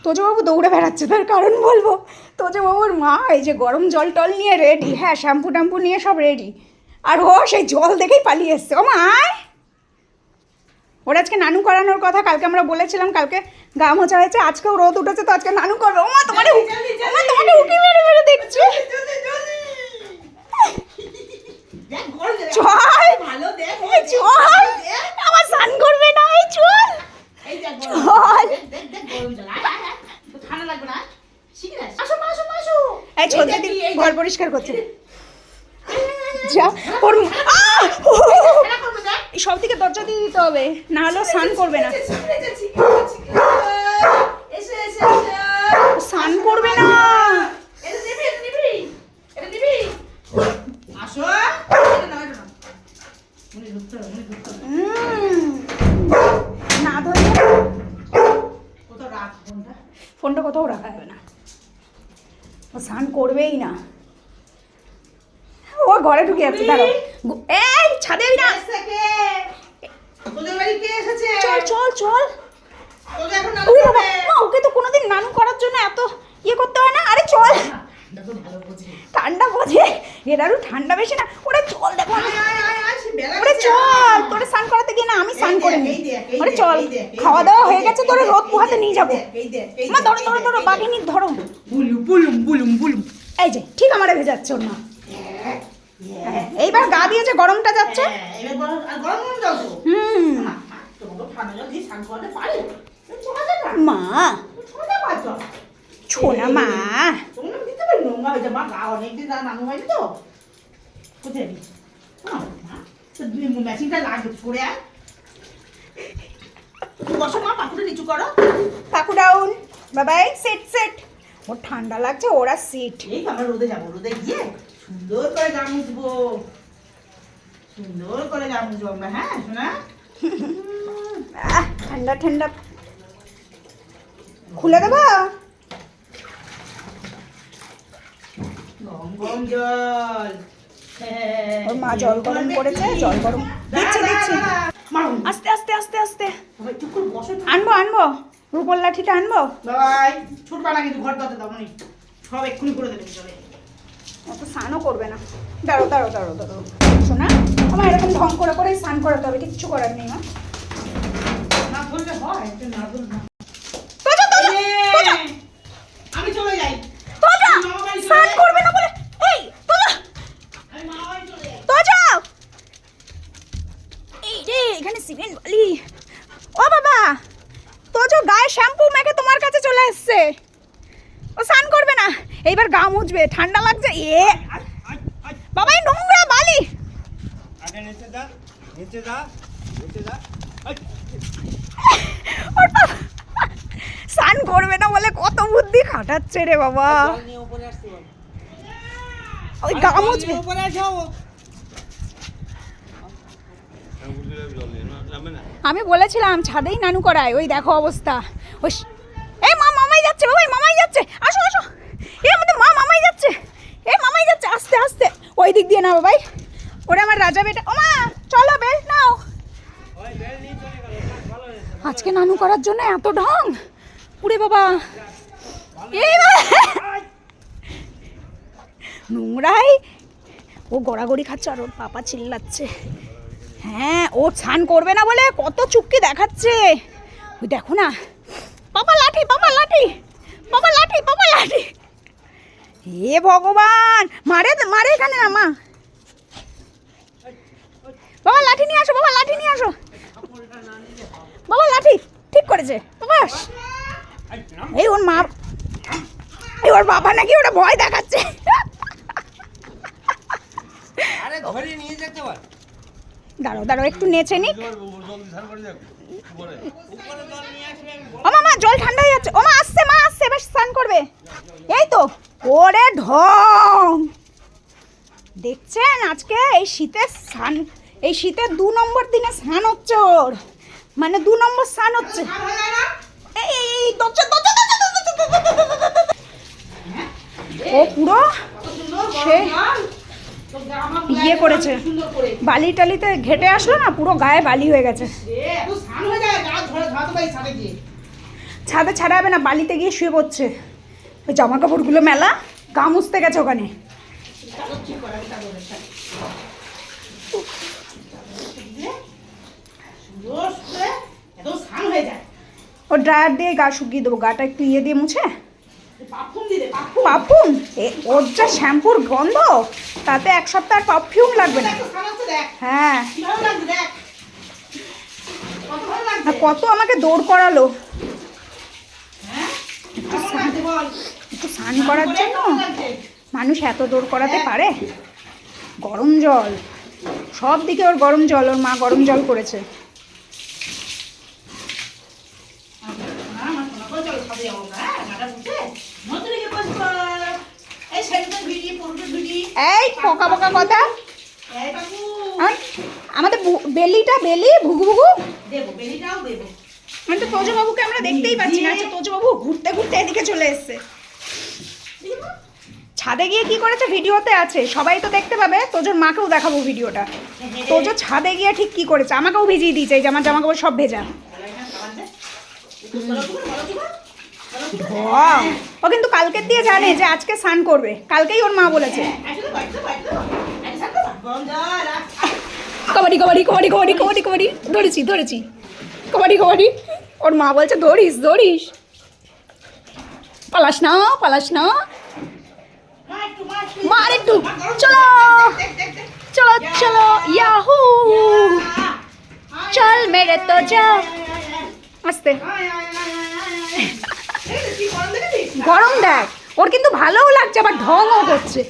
তোজবাবু দৌড়ে বেড়াচ্ছে, তার কারণ বলবো। তোজবাবুর মা এই যে গরম জল টল নিয়ে রেডি, হ্যাঁ শ্যাম্পু ট্যাম্পু নিয়ে সব রেডি, আর ও সেই জল দেখেই পালিয়ে এসছে। ও মা ওর আজকে নানু করানোর কথা, কালকে আমরা বলেছিলাম, কালকে গা মোছা হয়েছে, আজকেও রোদ উঠেছে, তো আজকে নানু করবে। ও মা তোমাকে উঁকি মেরে মেরে দেখছি। চল চল, আমার স্নান করবে না, এই চল চল। এই ছোট দিদি ঘর পরিষ্কার করছে, যা ওর সব দিকে দরজা দিয়ে দিতে হবে, না হলে স্নান করবে না, স্নান করবে না। না ধরলে ফোনটা কোথাও রাখা যাবে না, ও স্নান করবেই না, ও ঘরে ঢুকে যাচ্ছে। দাঁড়াও, এই ছাদে না, চল চল চল। ওকে তো কোনোদিন নানু করার জন্য এত ইয়ে করতে হয় না। আরে চল, ঠান্ডা বোঝে, এরারও ঠান্ডা বেশি না। ওরে চল, দেখো ওরে চল, তোরে স্নান করাতে গিয়ে না আমি স্নান করে নি। ওরে চল, খাওয়া দাওয়া হয়ে গেছে, তোরে রোদ পোহাতে নিয়ে যাবো। মা ধরো ধরো ধরো, বাঘিনী ধরো। এই যে ঠিক আমারে ভেজাচ্ছে ওর মা। এইবার গা দিয়েছে, গরমটা যাচ্ছে। মা ছোনা মা, পাকু ডাউন বাবাই, সেট সেট। ওর ঠান্ডা লাগছে, ওরা সিট। রোদে যাবো, রোদে গিয়ে সুন্দর করে গা মুছবো, সুন্দর করে গা মুছবো আমরা। হ্যাঁ শোনা, ঠান্ডা ঠান্ডা খুলে দেবো। গরম গরম জল, ওর মা জল গরম করেছে, জল গরম দিচ্ছে দিচ্ছে। আস্তে আস্তে আস্তে আস্তে আনবো আনবো, রূপর লাঠিটা আনবো। বাবাই ছুটবা না কিন্তু, ঘর দাও দাও নি, সব এক্ষুনি করে দেবে চলে। অত স্নানও করবে না। দাঁড়ো দাঁড়ো দাঁড়ো দাঁড়ো, শোনা আমার এরকম ঢং করে করে স্নান করাতে হবে, কিচ্ছু করার নেই। মা না বললে হয়, না বললে না। আমি চলে যাই, স্নান করবে না বলে। এই তোজা, আমি মামা বাড়ি চলে যাই। তোজা, এই রে এখানে সিমেন্ট বালি। ও বাবা, তোজো গায়ে শ্যাম্পু মেখে তোমার কাছে চলে এসছে, ও স্নান করবে না, এইবার গা মুছবে, ঠান্ডা লাগছে। এ বাবা এই নোংরা বালি, আগে নিচে যা, নিচে যা, নিচে যা। ওর বাবা স্নান করবে না বলে কত বুদ্ধি খাটাচ্ছে রে বাবা। ওই গা মুছবে। আমি বলেছিলাম ছাদেই নানু করায়, ওই দেখো অবস্থা। ওই এই মা মামাই যাচ্ছে, বাবাই মামাই যাচ্ছে, আসো আসো। এই আমাদের মা মামাই যাচ্ছে, এই মামাই যাচ্ছে, আস্তে আস্তে ওই দিক দিয়ে না বাবাই। ওরে আমার রাজা বেটা, ও মা চলো বেল্ট নাও। আজকে নানু করার জন্য এত ঢং, উড়ে বাবা। এই নোংরাই ও গড়াগড়ি খাচ্ছে, আর ওর পাপা চিল্লাচ্ছে। হ্যাঁ ও স্নান করবে না বলে কত চুক্তি দেখাচ্ছে, ওই দেখো না। পাপা লাঠি, পাপা লাঠি, পাপা লাঠি, পাপা লাঠি। হে ভগবান, মারে মারে এখানে না মা। বাবা লাঠি নিয়ে আসো, বাবা লাঠি নিয়ে আসো, বাবা লাঠি ঠিক করেছে বাবা। এই ওর মা, এই ওর বাবা নাকি ওটা ভয় দেখাচ্ছে। আরে ধরে নিয়ে যেতে পার। দাঁড়াও দাঁড়াও একটু নেচে নিক। ও মামা জল ঠান্ডা হয়ে যাচ্ছে, ও মা আসছে, মা আসছে, এবার স্নান করবে। এই তো ওরে ঢং দেখছেন, আজকে এই শীতে স্নান, এই শীতের 2 নম্বর দিনে স্নান হচ্ছে ওর, মানে 2 নম্বর স্নান হচ্ছে। এই দরজা দরজা ও পুরো সে ইয়ে করেছে, বালি টালিতে ঘেটে আসলো না, পুরো গায়ে বালি হয়ে গেছে। ছাদে ছাড়া হবে না, বালিতে গিয়ে শুয়ে পড়ছে। ওই জামা কাপড়গুলো মেলা, গা মুছতে গেছে ওখানে। চাদর ঠিক করা চাদরের সাথে সুন্দর করে একদম স্নান হয়ে যায়। ও ড্রায়ার দিয়ে গা শুকিয়ে দেবো, গাটা একটু ইয়ে দিয়ে মুছে। পারফিউম দিলে পারফিউম পারফিউম? ওর যা শ্যাম্পুর গন্ধ, তাতে এক সপ্তাহ পারফিউম লাগবে না। একটু স্নান হচ্ছে দেখ হ্যাঁ, কি ভালো লাগছে দেখ কত ভালো লাগছে। আর কত আমাকে দৌড় করালো হ্যাঁ কেমন লাগছে বল একটু স্নান করার করে জন্য। কেমন লাগছে? মানুষ এত দৌড় করাতে পারে? গরম জল, সব দিকে ওর গরম জল, ওর মা গরম জল করেছে। আমার সোনা করে চলো ছাদে যাবো আমরা, হ্যাঁ মাথা ঘুরতে নতুন দিকে বসবো। এই শাড়িটার ভিড়ি পুরোটা ভিড়ি। এই পোকা পোকা কথা। এই বাবু আমাদের বেলিটা বেলি ভুগু ভুগু, দেবো বেলিটাও দেবো। আমি তো তোজবাবুকে আমরা দেখতেই পাচ্ছি না। আচ্ছা, তোজবাবু ঘুরতে ঘুরতে এদিকে চলে এসছে। ছাদে গিয়ে কি করেছে ভিডিওতে আছে, সবাই তো দেখতে পাবে। তোজোর মাকেও দেখাবো ভিডিওটা। তোজো ছাদে গিয়ে ঠিক কি করেছে, আমাকেও ভিজিয়ে দিয়েছে। এই যে আমার জামা কাপড় সব ভেজা। বাহ! ও কিন্তু কালকের দিয়ে জানে যে আজকে স্নান করবে, কালকেই ওর মা বলেছে। কবাডি কবাডি কবাডি কবাডি কবাডি কবাডি, ধরেছি ধরেছি, কবাডি কবাডি। ওর মা বলছে ধরিস ধরিস, পালাস না পালাস না। মা আরেকটু, চলো চলো চলো, ইয়াহু চল মেরে তো যা। আস্তে, গরম দেখ। ওর কিন্তু ভালোও লাগছে, আবার ঢংও করছে।